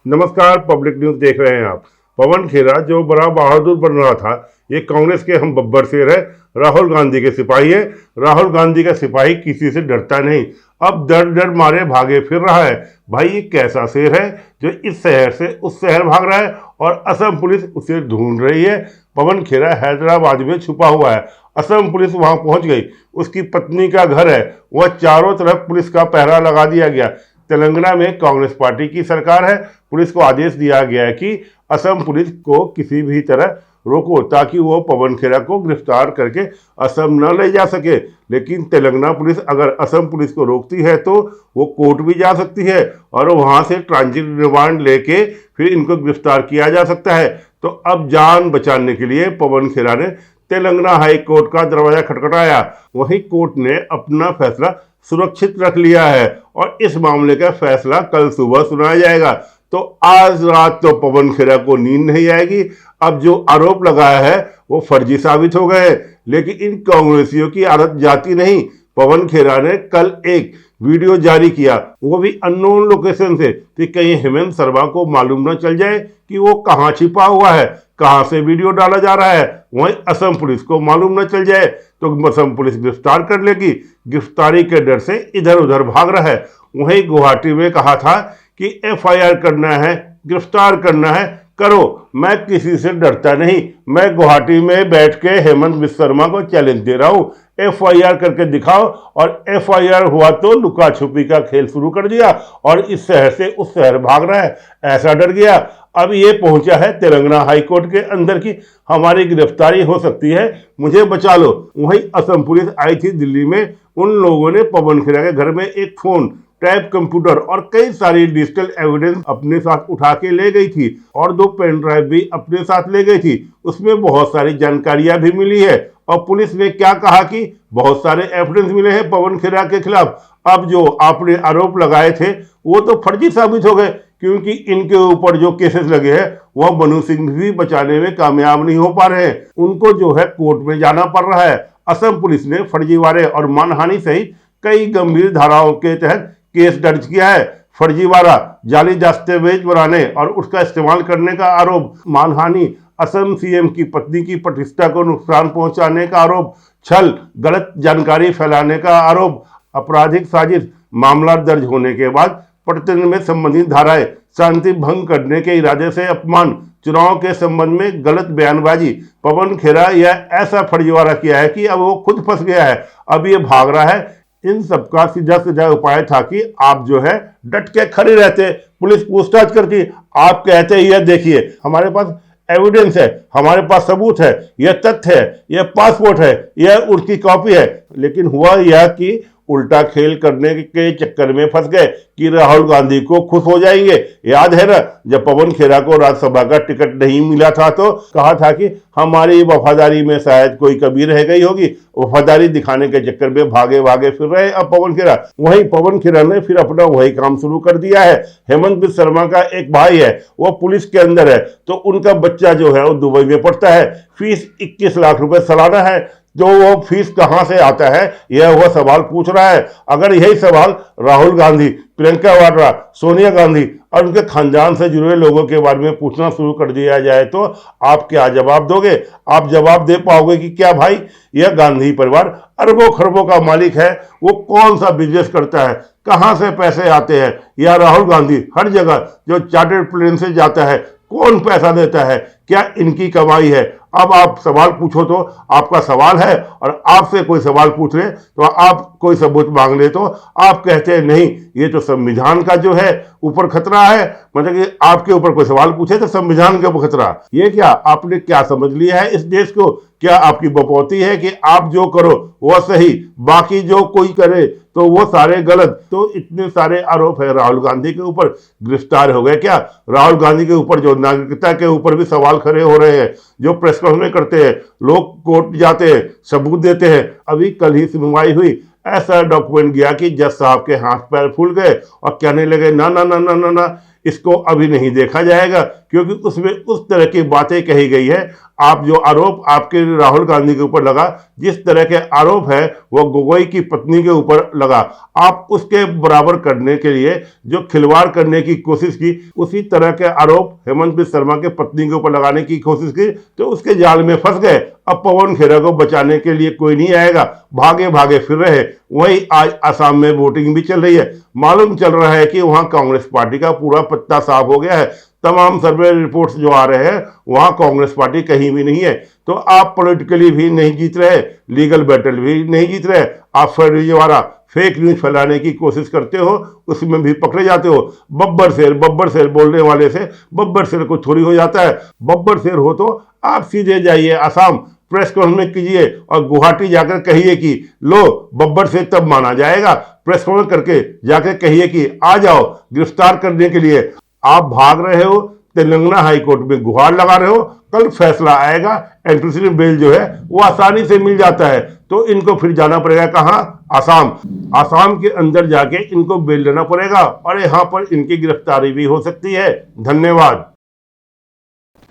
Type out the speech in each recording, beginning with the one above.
नमस्कार, public news देख रहे हैं आप। पवन खेरा जो बड़ा बहादुर बन रहा था, ये कांग्रेस के हम बब्बर शेर है, राहुल गांधी के सिपाही है। राहुल गांधी का सिपाही किसी से डरता नहीं, अब डर डर मारे भागे फिर रहा है। भाई ये कैसा शेर है जो इस शहर से उस शहर भाग रहा है और असम पुलिस उसे ढूंढ रही है। पवन खेरा हैदराबाद में छुपा हुआ है, असम पुलिस वहां पहुंच गई, उसकी पत्नी का घर है, वह चारों तरफ पुलिस का पहरा लगा दिया गया। तेलंगाना में कांग्रेस पार्टी की सरकार है, पुलिस को आदेश दिया गया है कि असम पुलिस को किसी भी तरह रोको ताकि वो पवन खेरा को गिरफ्तार करके असम न ले जा सके। लेकिन तेलंगाना पुलिस अगर असम पुलिस को रोकती है तो वो कोर्ट भी जा सकती है और वहां से ट्रांजिट रिमांड लेके फिर इनको गिरफ्तार किया जा सकता है। तो अब जान बचाने के लिए पवन खेरा ने तेलंगाना हाई कोर्ट का दरवाजा खटखटाया। वहीं कोर्ट ने अपना फैसला सुरक्षित रख लिया है और इस मामले का फैसला कल सुबह सुनाया जाएगा। तो आज रात तो पवन खेरा को नींद नहीं आएगी। अब जो आरोप लगाया है वो फर्जी साबित हो गए, लेकिन इन कांग्रेसियों की आदत जाती नहीं। पवन खेरा ने कल एक वीडियो जारी किया, वो भी अननोन लोकेशन से, कि कहीं हेमंत शर्मा को मालूम न चल जाए कि वो कहाँ छिपा हुआ है, कहाँ से वीडियो डाला जा रहा है, वहीं असम पुलिस को मालूम न चल जाए तो असम पुलिस गिरफ्तार कर लेगी। गिरफ्तारी के डर से इधर उधर भाग रहा है। वहीं गुवाहाटी में कहा था कि एफआईआर करना है, गिरफ्तार करना है, करो, मैं किसी से डरता नहीं। मैं गुवाहाटी में बैठ के हेमंत बिस्वा शर्मा को चैलेंज दे रहा हूं, एफआईआर करके दिखाओ। और एफआईआर हुआ तो लुका छुपी का खेल शुरू कर दिया और इस शहर से उस शहर भाग रहा है, ऐसा डर गया। अब ये पहुंचा है तेलंगाना हाई कोर्ट के अंदर की हमारी गिरफ्तारी हो सकती है, मुझे बचा लो। वहीं असम पुलिस आई थी दिल्ली में, उन लोगों ने पवन खेरा के घर में एक फोन, टैब कंप्यूटर और कई सारी डिजिटल एविडेंस अपने साथ उठा के ले गई थी और 2 पेन ड्राइव भी अपने साथ ले गई थी। उसमें बहुत सारी जानकारियां भी मिली है और पुलिस ने क्या कहा कि बहुत सारे एविडेंस मिले हैं पवन खेरा के खिलाफ। अब जो आपने आरोप लगाए थे वो तो फर्जी साबित हो गए, क्योंकि इनके ऊपर जो केसेस लगे हैं वह मनु सिंह भी बचाने में कामयाब नहीं हो पा रहे हैं, उनको जो है कोर्ट में जाना पड़ रहा है। असम पुलिस ने फर्जीवाड़े और मानहानि सहित कई गंभीर धाराओं के तहत केस दर्ज किया है। फर्जीवाड़ा, जाली दस्तावेज बनाने और उसका इस्तेमाल करने का आरोप, मानहानि, असम सीएम की पत्नी की प्रतिष्ठा को नुकसान पहुंचाने का आरोप, छल, गलत जानकारी फैलाने का आरोप, आपराधिक साजिश। मामला दर्ज होने के बाद प्रतिदिन में संबंधित धाराएं, शांति भंग करने के इरादे से अपमान, चुनाव के संबंध में गलत बयानबाजी। पवन खेरा यह ऐसा फर्जीवाड़ा किया है कि अब वो खुद फंस गया है, अब ये भाग रहा है। इन सबका सीधा सीधा उपाय था कि आप जो है डट के खड़े रहते, पुलिस पूछताछ करती, आप कहते यह देखिए हमारे पास एविडेंस है, हमारे पास सबूत है, यह तथ्य है, यह पासपोर्ट है, यह उसकी कॉपी है। लेकिन हुआ यह कि उल्टा खेल करने के चक्कर में फंस गए कि राहुल गांधी को खुश हो जाएंगे। याद है ना, जब पवन खेरा को राज्यसभा का टिकट नहीं मिला था तो कहा था कि हमारी वफादारी में शायद कोई कमी रह गई होगी। वफादारी दिखाने के चक्कर में भागे भागे फिर रहे अब पवन खेरा। वहीं पवन खेरा ने फिर अपना वही काम शुरू कर दिया है। हेमंत बिस्वा शर्मा का एक भाई है, वो पुलिस के अंदर है, तो उनका बच्चा जो है वो दुबई में पढ़ता है, फीस 21 लाख रुपए सालाना है। जो वो फीस कहां से आता है यह वह सवाल पूछ रहा है। अगर यही सवाल राहुल गांधी, प्रियंका वाड्रा, सोनिया गांधी और उनके खानदान से जुड़े लोगों के बारे में पूछना शुरू कर दिया जाए तो आप क्या जवाब दोगे? आप जवाब दे पाओगे कि क्या भाई यह गांधी परिवार अरबों खरबों का मालिक है, वो कौन सा बिजनेस करता है, कहां से पैसे आते हैं? या राहुल गांधी हर जगह जो चार्टर्ड प्लेन से जाता है, कौन पैसा देता है, क्या इनकी कमाई है? अब आप सवाल पूछो तो आपका सवाल है और आपसे कोई सवाल पूछ ले तो आप कोई सबूत मांग ले तो आप कहते हैं नहीं, ये तो संविधान का जो है ऊपर खतरा है। मतलब कि आपके ऊपर कोई सवाल पूछे तो संविधान के ऊपर खतरा। ये क्या आपने क्या समझ लिया है इस देश को? क्या आपकी बपौती है कि आप जो करो वो सही, बाकी जो कोई करे तो वो सारे गलत? तो इतने सारे आरोप है राहुल गांधी के ऊपर, गिरफ्तार हो गए क्या? राहुल गांधी के ऊपर जो नागरिकता के ऊपर भी सवाल खड़े हो रहे हैं, जो प्रेस कॉन्फ्रेंस करते हैं, लोग कोर्ट जाते हैं, सबूत देते हैं। अभी कल ही सुनवाई हुई, ऐसा डॉक्यूमेंट गया कि जज साहब के हाथ पैर फूल गए और कहने लगे ना ना ना ना ना ना, इसको अभी नहीं देखा जाएगा, क्योंकि उसमें उस तरह की बातें कही गई है। आप जो आरोप आपके राहुल गांधी के ऊपर लगा, जिस तरह के आरोप है वो गोगोई की पत्नी के ऊपर लगा, आप उसके बराबर करने के लिए जो खिलवाड़ करने की कोशिश की, उसी तरह के आरोप हेमंत बिस्वा शर्मा के पत्नी के ऊपर लगाने की कोशिश की तो उसके जाल में फंस गए। अब पवन खेरा को बचाने के लिए कोई नहीं आएगा, भागे भागे फिर रहे। वहीं आज असम में वोटिंग भी चल रही है। मालूम चल रहा है कि वहां कांग्रेस पार्टी का पूरा पत्ता साफ हो गया है। तमाम सर्वे रिपोर्ट्स जो आ रहे हैं वहां कांग्रेस पार्टी कहीं भी नहीं है। तो आप पॉलिटिकली भी नहीं जीत रहे, लीगल बैटल भी नहीं जीत रहे, आप फर्जीवाड़ा फेक न्यूज फैलाने की कोशिश करते हो, उसमें भी पकड़े जाते हो। बब्बर शेर बोलने वाले से बब्बर शेर को थोड़ी हो जाता है। बब्बर शेर हो तो आप सीधे जाइए असम, प्रेस कॉन्फ्रेंस कीजिए और गुवाहाटी जाकर कहिए कि लो बब्बर शेर तब माना जाएगा। प्रेस कॉन्फ्रेंस करके जाकर कहिए कि आ जाओ गिरफ्तार करने के लिए। आप भाग रहे हो, तेलंगाना हाईकोर्ट में गुहार लगा रहे हो, कल फैसला आएगा, एंट्री बेल जो है वो आसानी से मिल जाता है। तो इनको फिर जाना पड़ेगा कहां? आसाम। आसाम के अंदर जाके इनको बेल लेना पड़ेगा और यहाँ पर इनकी गिरफ्तारी भी हो सकती है। धन्यवाद।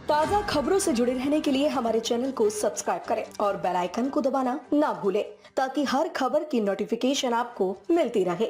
ताज़ा खबरों से जुड़े रहने के लिए हमारे चैनल को सब्सक्राइब करें और बेल आइकन को दबाना ना भूलें, ताकि हर खबर की नोटिफिकेशन आपको मिलती रहे।